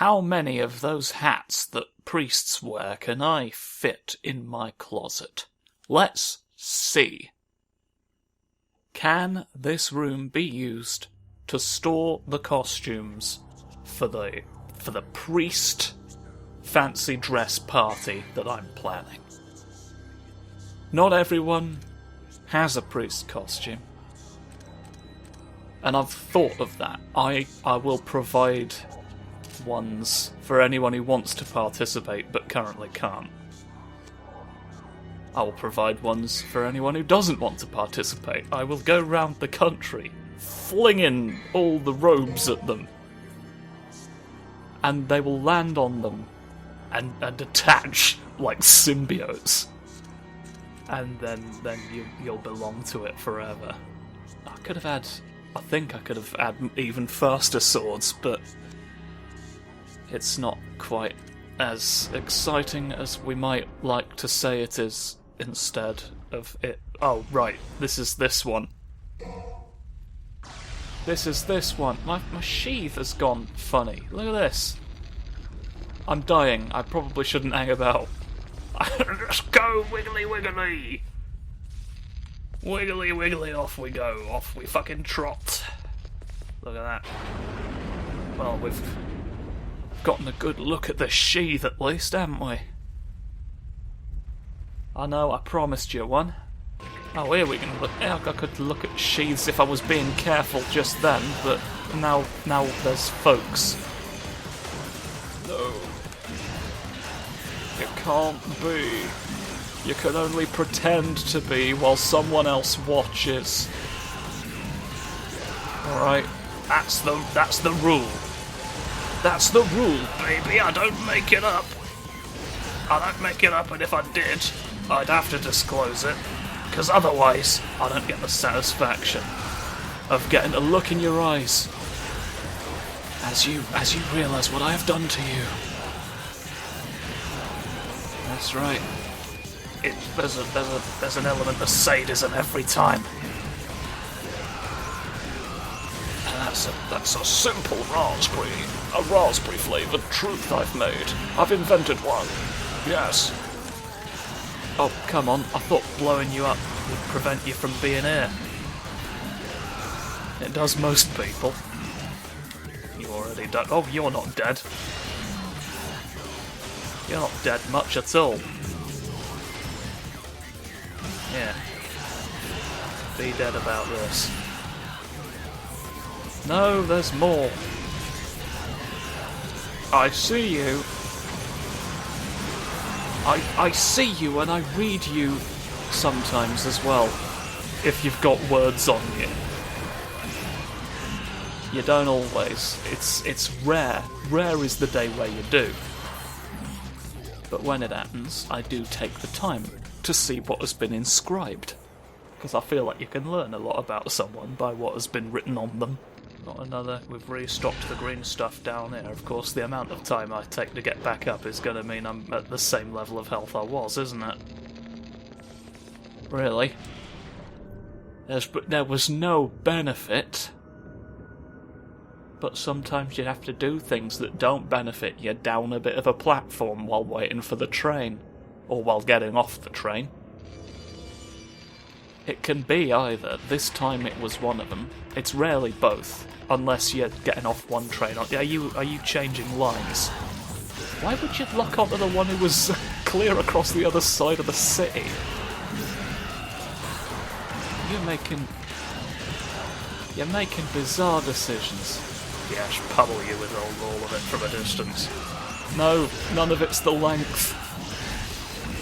How many of those hats that priests wear can I fit in my closet? Let's see. Can this room be used to store the costumes for the priest fancy dress party that I'm planning? Not everyone has a priest costume. And I've thought of that. I will provide ones for anyone who wants to participate but currently can't. I will provide ones for anyone who doesn't want to participate. I will go round the country, flinging all the robes at them. And they will land on them and attach like symbiotes. And then you'll belong to it forever. I think I could have had even faster swords, but it's not quite as exciting as we might like to say it is instead of it. Oh, right, this is this one. This is this one. My sheath has gone funny. Look at this. I'm dying. I probably shouldn't hang about. Just go, wiggly wiggly! Wiggly wiggly, off we go. Off we fucking trot. Look at that. Well, we've gotten a good look at the sheath at least, haven't we? I know, I promised you one. Oh, here we can look. I could look at sheaths if I was being careful just then, but now there's folks. No. It can't be. You can only pretend to be while someone else watches. Alright, that's the rule. That's the rule, baby. I don't make it up. I don't make it up, and if I did, I'd have to disclose it, because otherwise I don't get the satisfaction of getting a look in your eyes as you realise what I have done to you. That's right. There's an element of sadism every time. And that's a simple raspberry flavoured truth I've made. I've invented one. Yes. Oh, come on, I thought blowing you up would prevent you from being here. It does most people. You already dead. Oh, you're not dead. You're not dead much at all. Yeah. Be dead about this. No, there's more. I see you. I see you and I read you sometimes as well, if you've got words on you. You don't always. It's rare. Rare is the day where you do. But when it happens, I do take the time to see what has been inscribed, because I feel like you can learn a lot about someone by what has been written on them. Not another. We've restocked the green stuff down here. Of course, the amount of time I take to get back up is going to mean I'm at the same level of health I was, isn't it? Really? There was no benefit. But sometimes you have to do things that don't benefit you down a bit of a platform while waiting for the train. Or while getting off the train. It can be either. This time it was one of them. It's rarely both, unless you're getting off one train. Are you changing lines? Why would you lock onto the one who was clear across the other side of the city? You're making bizarre decisions. Yeah, I should pummel you with all of it from a distance. No, none of it's the length.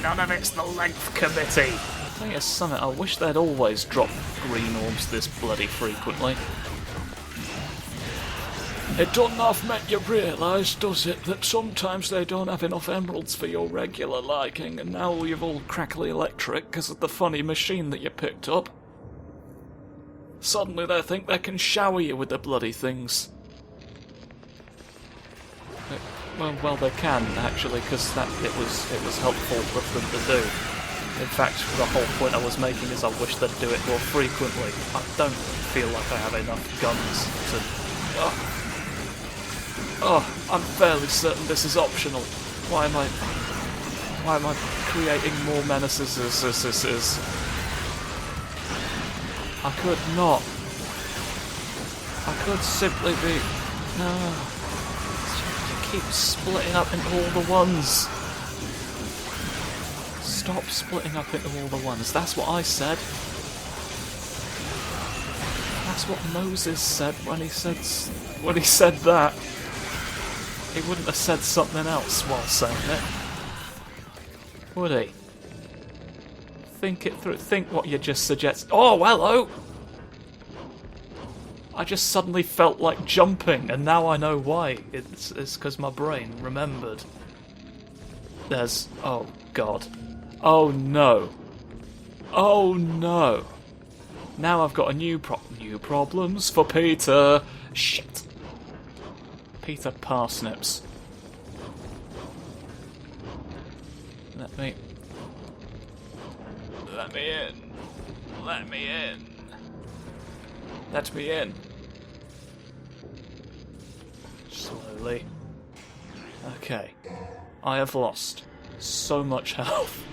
None of it's the length committee. I think it's something. I wish they'd always drop green orbs this bloody frequently. It doesn't half make you realise, does it, that sometimes they don't have enough emeralds for your regular liking, and now you're all crackly electric because of the funny machine that you picked up. Suddenly they think they can shower you with the bloody things. Well, they can, actually, because it was helpful for them to do. In fact, the whole point I was making is I wish they'd do it more frequently. I don't feel like I have enough guns to... Oh, I'm fairly certain this is optional. Why am I creating more menaces as this is? I could not. I could simply be... No. You keep splitting up into all the ones. Stop splitting up into all the ones. That's what I said. That's what Moses said when he said that. He wouldn't have said something else while saying it, would he? Think it through. Think what you just suggest. Oh, hello! I just suddenly felt like jumping, and now I know why. It's because my brain remembered. There's... Oh, God. Oh, no. Oh, no. Now I've got a new problems for Peter. Shit. Peter Parsnips. Let me in. Let me in. Let me in. Slowly. Okay. I have lost so much health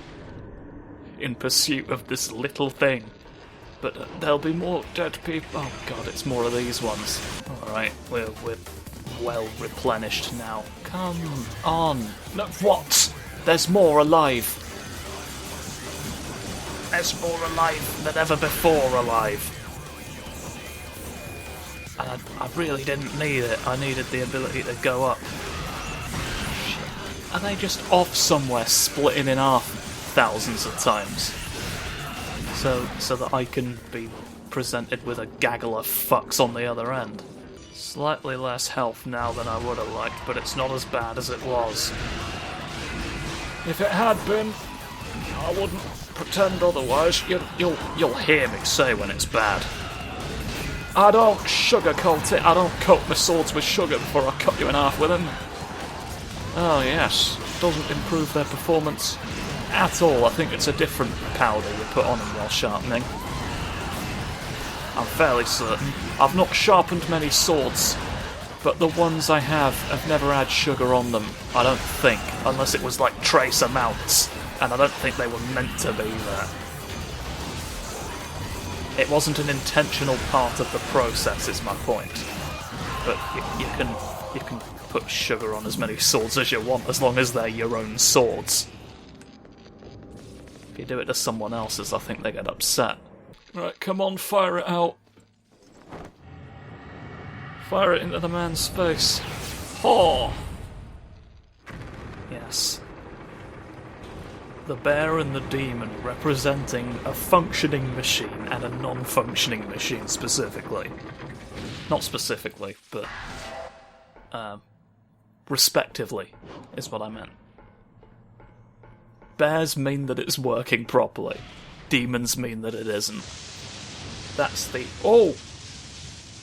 in pursuit of this little thing. But there'll be more dead people. Oh god, it's more of these ones. Alright, we're well replenished now. Come on. No, what? There's more alive. There's more alive than ever before alive. And I really didn't need it. I needed the ability to go up. Shit. Are they just off somewhere, splitting in half thousands of times? So that I can be presented with a gaggle of fucks on the other end. Slightly less health now than I would have liked, but it's not as bad as it was. If it had been, I wouldn't pretend otherwise. You'll hear me say when it's bad. I don't sugarcoat it. I don't coat my swords with sugar before I cut you in half with them. Oh yes, doesn't improve their performance at all. I think it's a different powder you put on them while sharpening. I'm fairly certain. I've not sharpened many swords, but the ones I have never had sugar on them, I don't think, unless it was like trace amounts, and I don't think they were meant to be there. It wasn't an intentional part of the process, is my point. But you can put sugar on as many swords as you want, as long as they're your own swords. If you do it to someone else's, I think they get upset. Right, come on, fire it out. Fire it into the man's face. Oh! Yes. The bear and the demon representing a functioning machine and a non-functioning machine specifically. Not specifically, but respectively is what I meant. Bears mean that it's working properly. Demons mean that it isn't. That's the... Oh!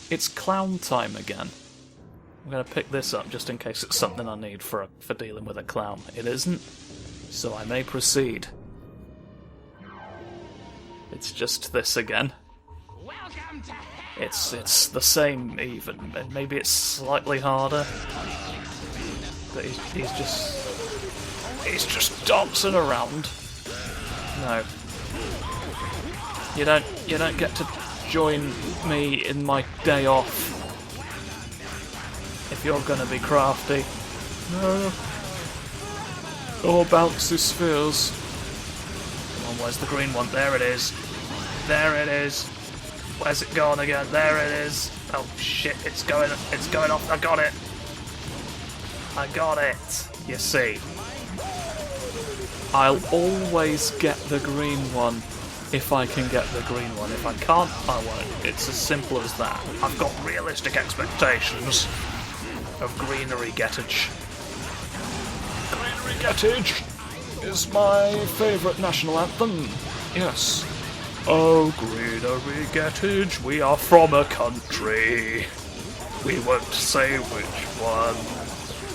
It's clown time again. I'm going to pick this up just in case it's something I need for dealing with a clown. It isn't, so I may proceed. It's just this again. It's the same even. Maybe it's slightly harder. But he's just dancing around. No. You don't get to join me in my day off. If you're gonna be crafty. No. Oh, bouncy spheres. Come on, where's the green one? There it is. There it is. Where's it gone again? There it is. Oh shit, it's going off. I got it. I got it. You see. I'll always get the green one if I can get the green one. If I can't, I won't. It's as simple as that. I've got realistic expectations of greenery gettage. Greenery gettage is my favourite national anthem. Yes. Oh, greenery gettage, we are from a country. We won't say which one,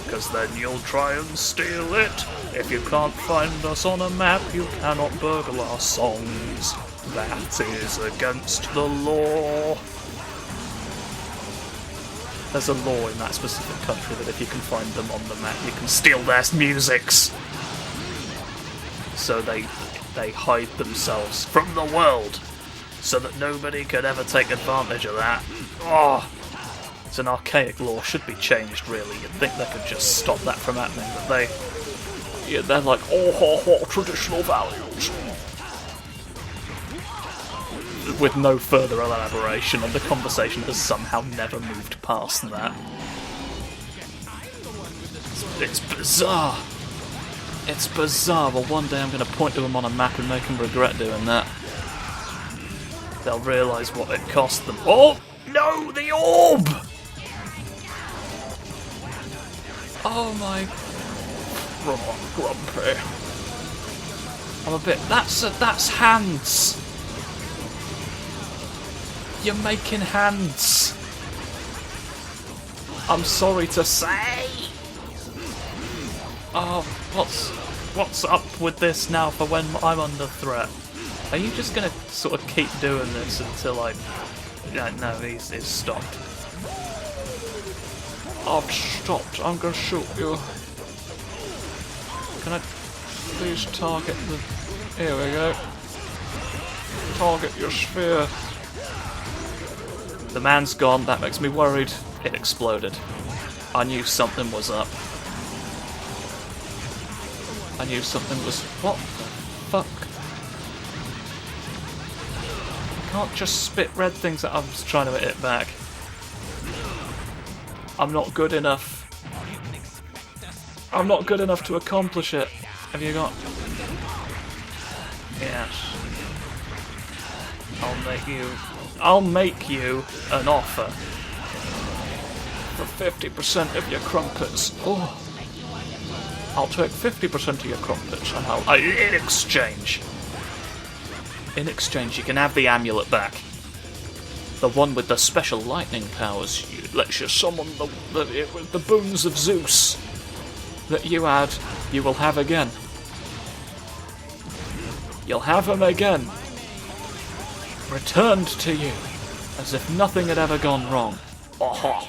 because then you'll try and steal it. If you can't find us on a map, you cannot burgle our songs. That is against the law. There's a law in that specific country that if you can find them on the map, you can steal their musics. So they hide themselves from the world, so that nobody could ever take advantage of that. Oh, it's an archaic law. Should be changed, really. You'd think they could just stop that from happening, but they're like, oh, traditional values. With no further elaboration, and the conversation has somehow never moved past that. It's bizarre. It's bizarre. Well, one day I'm going to point to them on a map and make them regret doing that. They'll realise what it cost them. Oh! No! The orb! Oh my... Grumpy. I'm a bit... That's hands! You're making hands. I'm sorry to say. Oh, what's up with this now for when I'm under threat? Are you just gonna sort of keep doing this until I... Yeah, no, he's stopped. I've stopped. I'm gonna shoot you. Can I please target the... Here we go. Target your sphere. The man's gone, that makes me worried. It exploded. I knew something was up. I knew something was... What the fuck? I can't just spit red things that I was trying to hit back. I'm not good enough. I'm not good enough to accomplish it. Have you got... Yes. I'll make you an offer for 50% of your crumpets. Oh, I'll take 50% of your crumpets, and in exchange, you can have the amulet back. The one with the special lightning powers. It lets you summon the boons of Zeus that you had. You will have again. You'll have them again. Returned to you, as if nothing had ever gone wrong. Oh,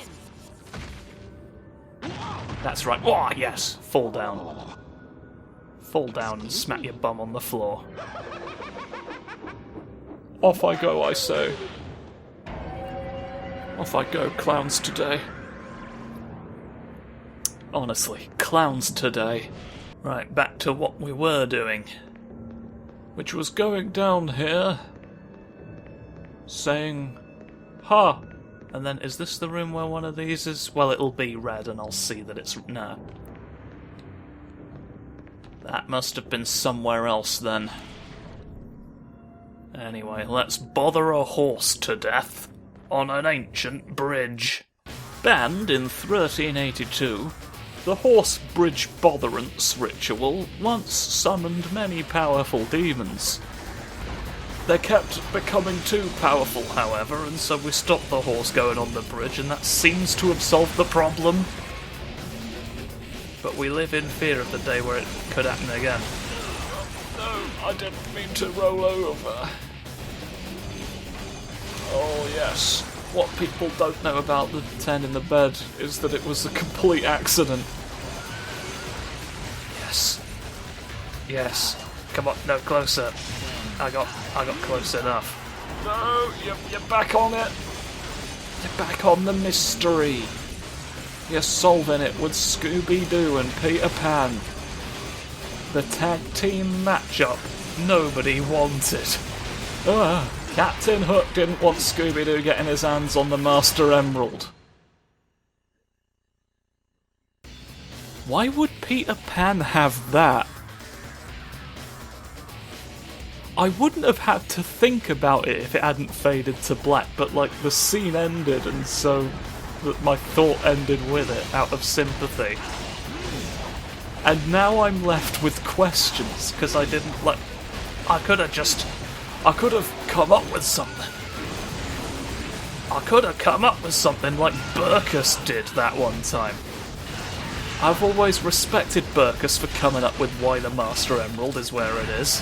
that's right. Oh, yes. Fall down. Fall down and smack your bum on the floor. Off I go, I say. Off I go, clowns today. Honestly, clowns today. Right, back to what we were doing. Which was going down here... saying, ha! And then, is this the room where one of these is? Well, it'll be red and I'll see that it's... No. That must have been somewhere else then. Anyway, let's bother a horse to death on an ancient bridge. Banned in 1382, the horse bridge botherance ritual once summoned many powerful demons. They kept becoming too powerful, however, and so we stopped the horse going on the bridge, and that seems to have solved the problem. But we live in fear of the day where it could happen again. No, I didn't mean to roll over. Oh yes, what people don't know about the 10 in the bed is that it was a complete accident. Yes. Yes. Come on, no, closer. I got close enough. No, you're back on it. You're back on the mystery. You're solving it with Scooby-Doo and Peter Pan. The tag team matchup nobody wanted. Captain Hook didn't want Scooby-Doo getting his hands on the Master Emerald. Why would Peter Pan have that? I wouldn't have had to think about it if it hadn't faded to black, but like the scene ended and so my thought ended with it out of sympathy. And now I'm left with questions because I didn't I could have come up with something. I could have come up with something like Berkus did that one time. I've always respected Berkus for coming up with why the Master Emerald is where it is.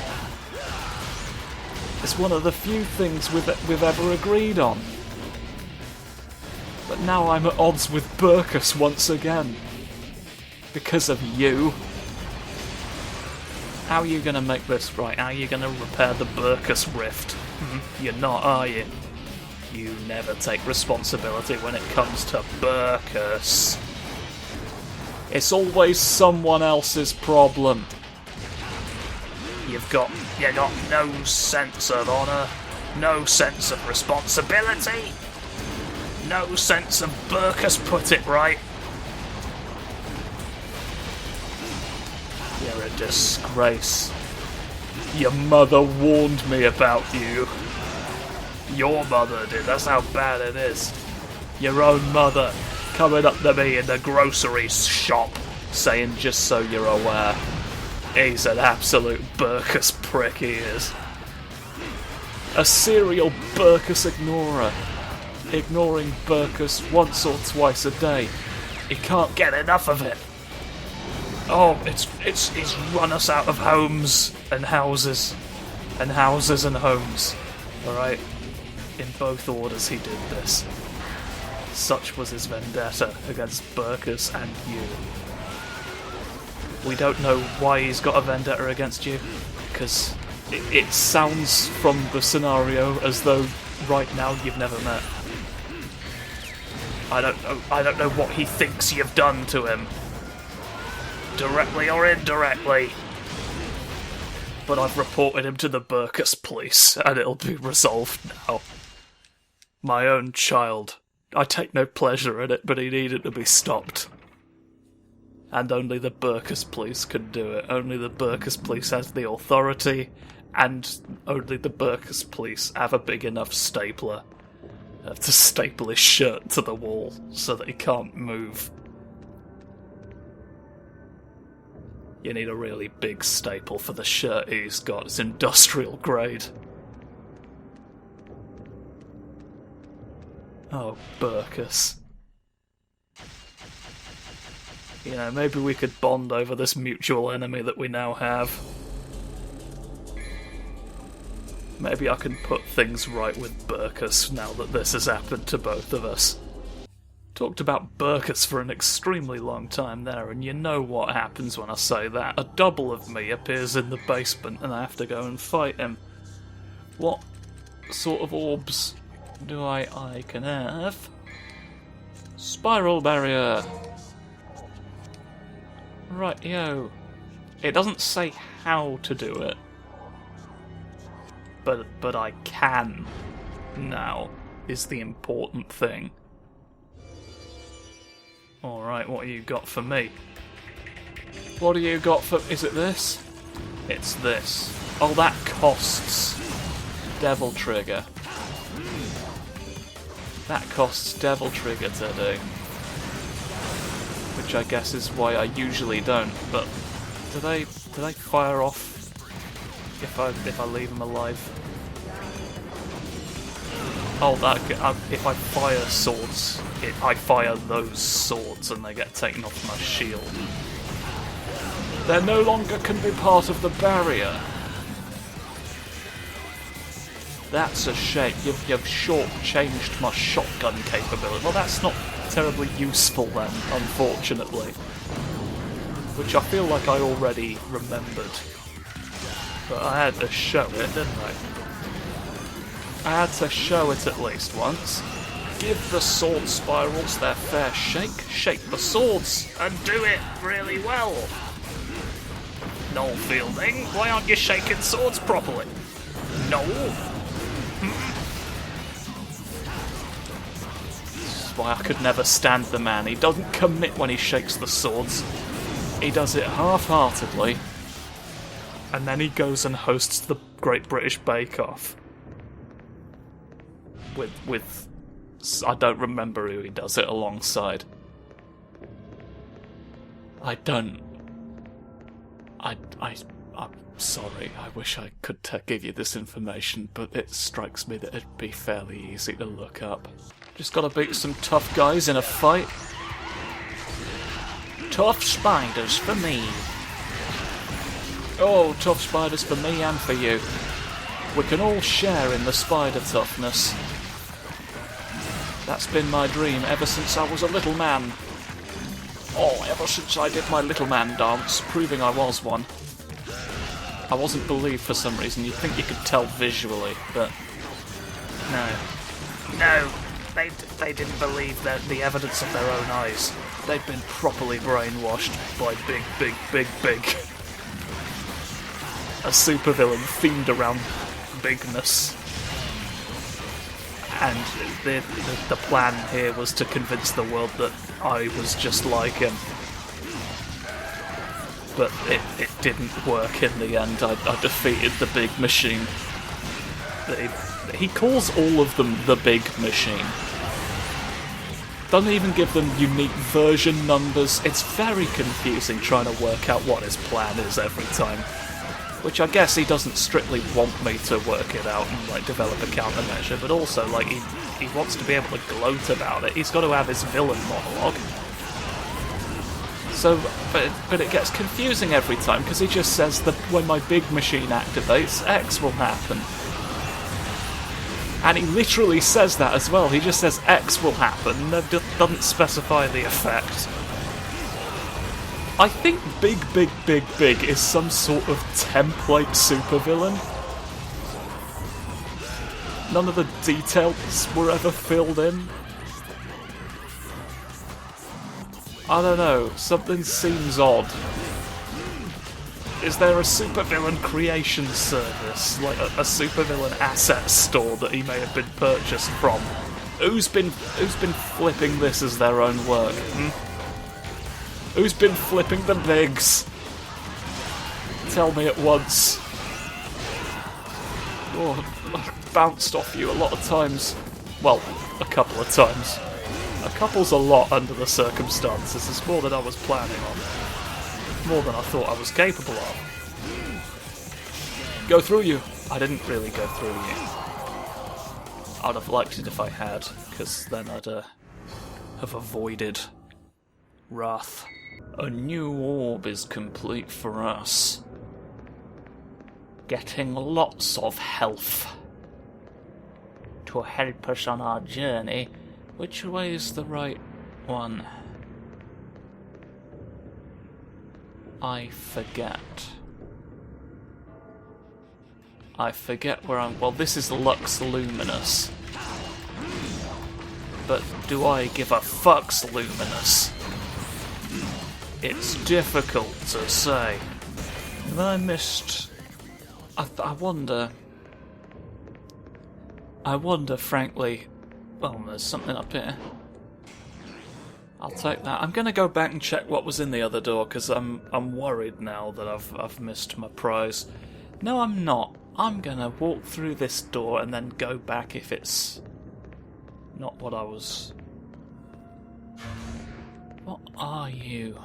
It's one of the few things we've ever agreed on. But now I'm at odds with Berkus once again. Because of you. How are you going to make this right? How are you going to repair the Berkus rift? You're not, are you? You never take responsibility when it comes to Berkus. It's always someone else's problem. You got no sense of honour, no sense of responsibility, no sense of Berkus put it right. You're a disgrace. Your mother warned me about you. Your mother did, that's how bad it is. Your own mother coming up to me in the grocery shop saying, just so you're aware, he's an absolute Berkus prick, he is. A serial Berkus ignorer. Ignoring Berkus once or twice a day. He can't get enough of it. Oh, he's run us out of homes and houses. And houses and homes. Alright? In both orders he did this. Such was his vendetta against Berkus and you. We don't know why he's got a vendetta against you, because it sounds from the scenario as though right now you've never met. I don't know what he thinks you've done to him. Directly or indirectly. But I've reported him to the Berkus police, and it'll be resolved now. My own child. I take no pleasure in it, but he needed to be stopped. And only the Berkus police can do it. Only the Berkus police has the authority, and only the Berkus police have a big enough stapler to staple his shirt to the wall so that he can't move. You need a really big staple for the shirt he's got. It's industrial grade. Oh, Berkus. You know, maybe we could bond over this mutual enemy that we now have. Maybe I can put things right with Berkus now that this has happened to both of us. Talked about Berkus for an extremely long time there, and you know what happens when I say that. A double of me appears in the basement and I have to go and fight him. What sort of orbs do I can have? Spiral barrier! Right, yo. It doesn't say how to do it. But I can now, is the important thing. Alright, what have you got for me? What do you got for... is it this? It's this. Oh, that costs Devil Trigger. That costs Devil Trigger to do. Which I guess is why I usually don't, but do they fire off if I leave them alive? Oh, that if I fire swords, I fire those swords and they get taken off my shield. They no longer can be part of the barrier. That's a shame. You've short-changed my shotgun capability. Well, that's not terribly useful then, unfortunately. Which I feel like I already remembered. But I had to show it, didn't I? I had to show it at least once. Give the sword spirals their fair shake. Shake the swords, and do it really well. Noel Fielding, why aren't you shaking swords properly? Noel? This is why I could never stand the man. He doesn't commit when he shakes the swords. He does it half-heartedly. And then he goes and hosts the Great British Bake Off. With I don't remember who he does it alongside. I'm sorry, I wish I could give you this information, but it strikes me that it'd be fairly easy to look up. Just gotta beat some tough guys in a fight. Tough spiders for me. Oh, tough spiders for me and for you. We can all share in the spider toughness. That's been my dream ever since I was a little man. Oh, ever since I did my little man dance, proving I was one. I wasn't believed for some reason. You'd think you could tell visually, but no. No, they didn't believe the evidence of their own eyes. They'd been properly brainwashed by big. A supervillain themed around bigness. And the plan here was to convince the world that I was just like him. But it didn't work in the end. I defeated the big machine. He calls all of them the big machine. Doesn't even give them unique version numbers. It's very confusing trying to work out what his plan is every time. Which I guess he doesn't strictly want me to work it out and like develop a countermeasure, but also like he wants to be able to gloat about it. He's got to have his villain monologue. So, but it gets confusing every time because he just says that when my big machine activates, X will happen. And he literally says that as well. He just says X will happen and doesn't specify the effect. I think big is some sort of template supervillain. None of the details were ever filled in. I don't know, something seems odd. Is there a supervillain creation service, like a supervillain asset store that he may have been purchased from? Who's been flipping this as their own work? Who's been flipping the bigs? Tell me at once. Oh, I've bounced off you a lot of times. Well, a couple of times. A couple's a lot under the circumstances. It's more than I was planning on. More than I thought I was capable of. Go through you. I didn't really go through you. I'd have liked it if I had, because then I'd have avoided wrath. A new orb is complete for us. Getting lots of health. To help us on our journey, which way is the right one? I forget. I forget where I'm... Well, this is Lux Luminous. But do I give a fuck's Luminous? It's difficult to say. I missed... I wonder... frankly... Oh, there's something up here. I'll take that. I'm gonna go back and check what was in the other door, because I'm worried now that I've missed my prize. No, I'm not. I'm gonna walk through this door and then go back if it's not what I was... What are you?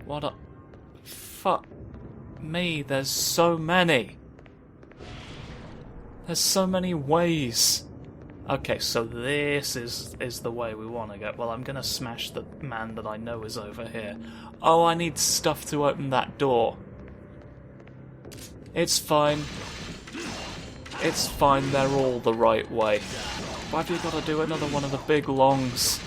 What a... Fuck me, there's so many. There's so many ways. Okay, so this is the way we want to go. Well, I'm gonna smash the man that I know is over here. Oh, I need stuff to open that door. It's fine. It's fine, they're all the right way. Why have you got to do another one of the big longs?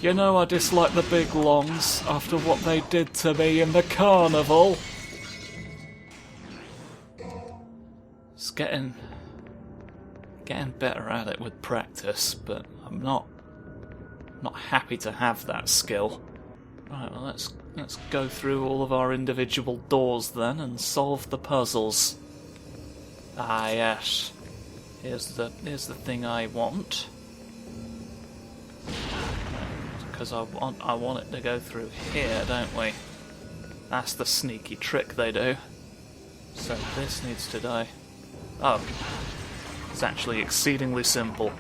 You know I dislike the big longs after what they did to me in the carnival. It's getting better at it with practice, but I'm not happy to have that skill. Right, well let's go through all of our individual doors then and solve the puzzles. Ah yes. Here's the thing I want. Because I want it to go through here, don't we? That's the sneaky trick they do. So this needs to die. Oh. It's actually exceedingly simple.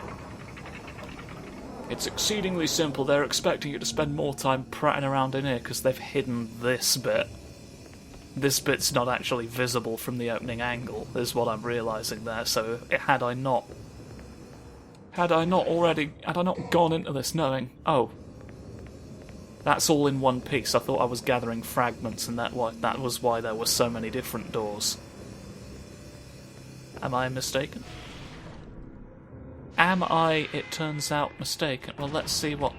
It's exceedingly simple. They're expecting you to spend more time prattling around in here because they've hidden this bit. This bit's not actually visible from the opening angle, is what I'm realising there, so had I not gone into this knowing, oh, that's all in one piece. I thought I was gathering fragments and that was why there were so many different doors. Am I mistaken? Am I, it turns out, mistaken? Well, let's see what...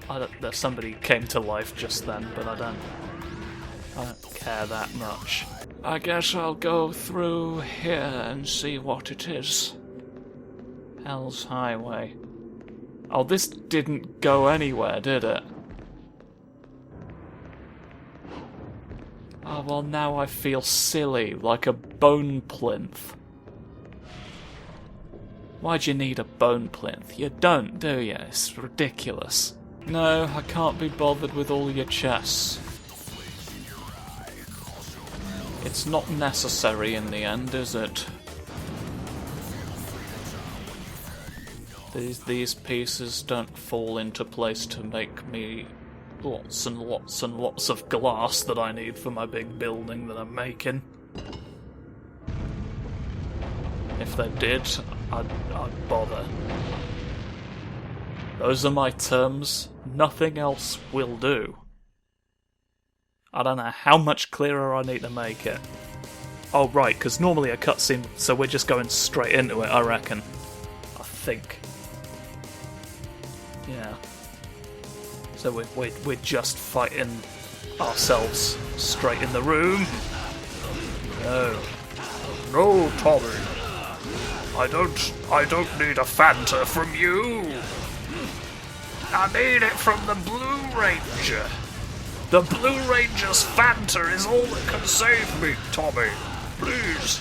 somebody came to life just then, but I don't care that much. I guess I'll go through here and see what it is. Hell's Highway. Oh, this didn't go anywhere, did it? Oh, well, now I feel silly, like a bone plinth. Why'd you need a bone plinth? You don't, do you? It's ridiculous. No, I can't be bothered with all your chests. It's not necessary in the end, is it? These pieces don't fall into place to make me lots and lots and lots of glass that I need for my big building that I'm making. If they did, I'd bother. Those are my terms. Nothing else will do. I don't know how much clearer I need to make it. Oh, right, because normally a cutscene, so we're just going straight into it, I reckon. I think. Yeah. So we're just fighting ourselves straight in the room. No. No, Tommy. I don't need a Fanta from you. I need it from the Blue Ranger. The Blue Ranger's Fanta is all that can save me, Tommy. Please,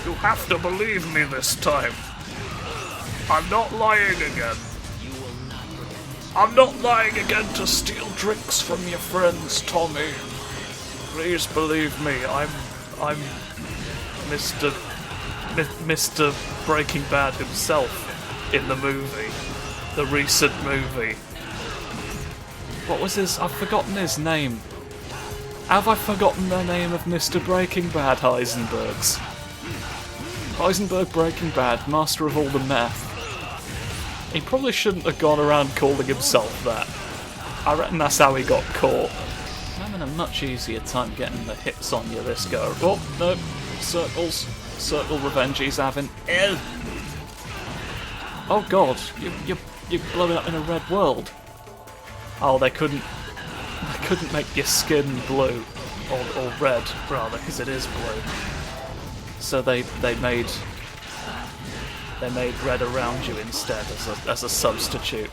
you have to believe me this time. I'm not lying again. I'm not lying again to steal drinks from your friends, Tommy. Please believe me, I'm Mr. Breaking Bad himself in the movie. The recent movie. What was his... I've forgotten his name. Have I forgotten the name of Mr. Breaking Bad Heisenberg's? Heisenberg Breaking Bad, master of all the meth. He probably shouldn't have gone around calling himself that. I reckon that's how he got caught. I'm having a much easier time getting the hits on you this go. Oh, no. Circles. Circle revenge he's having. Ew. Oh god, you're blowing up in a red world. Oh, they couldn't make your skin blue. Or red, rather, because it is blue. So they made red around you instead as a substitute.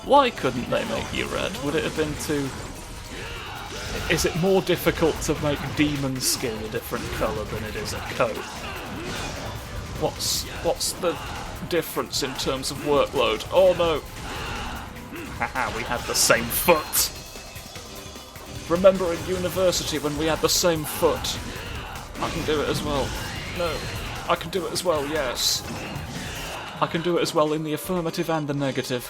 Why couldn't they make you red? Would it have been too... Is it more difficult to make demon skin a different colour than it is a coat? What's the difference in terms of workload? Oh no! Haha, we had the same foot! Remember in university when we had the same foot? I can do it as well. No. I can do it as well, yes. I can do it as well in the affirmative and the negative.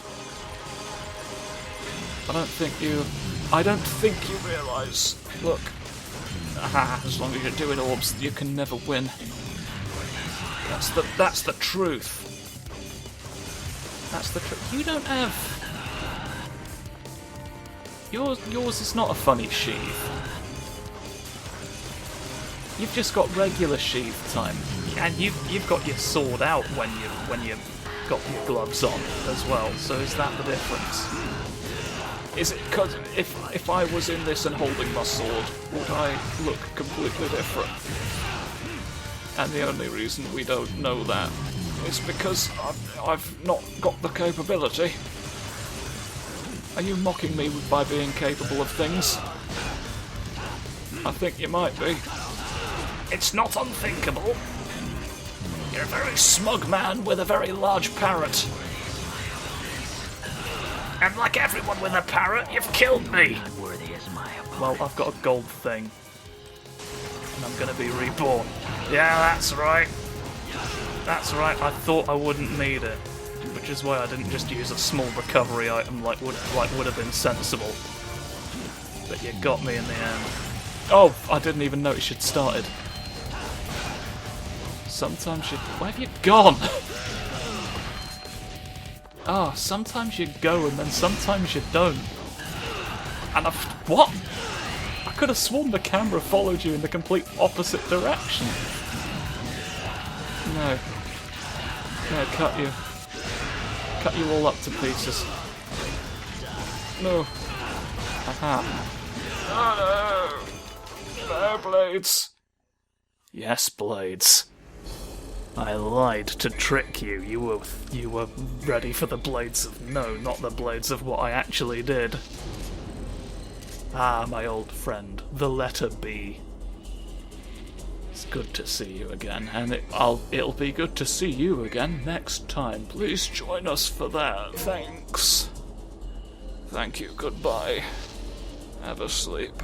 I don't think you realise. Look. As long as you're doing orbs, you can never win. That's the truth. That's the truth. You don't have... Yours is not a funny sheath. You've just got regular sheath time, and you've got your sword out when you've got your gloves on as well. So is that the difference? Is it because if I was in this and holding my sword, would I look completely different? And the only reason we don't know that is because I've not got the capability. Are you mocking me by being capable of things? I think you might be. It's not unthinkable. You're a very smug man with a very large parrot. And like everyone with a parrot, you've killed me. Well, I've got a gold thing. And I'm gonna be reborn. Yeah, that's right. That's right, I thought I wouldn't need it. Which is why I didn't just use a small recovery item like would have been sensible. But you got me in the end. Oh, I didn't even notice you'd started. Sometimes you... Where have you gone? Ah, sometimes you go and then sometimes you don't. And what? I could have sworn the camera followed you in the complete opposite direction. No. No, cut you. cut you all up to pieces. No. Aha. Oh no! No, Blades! Yes, Blades. I lied to trick you. You were ready for the blades of no, not the blades of what I actually did. Ah, my old friend, the letter B. It's good to see you again, and it'll be good to see you again next time. Please join us for that. Thanks. Thank you. Goodbye. Have a sleep.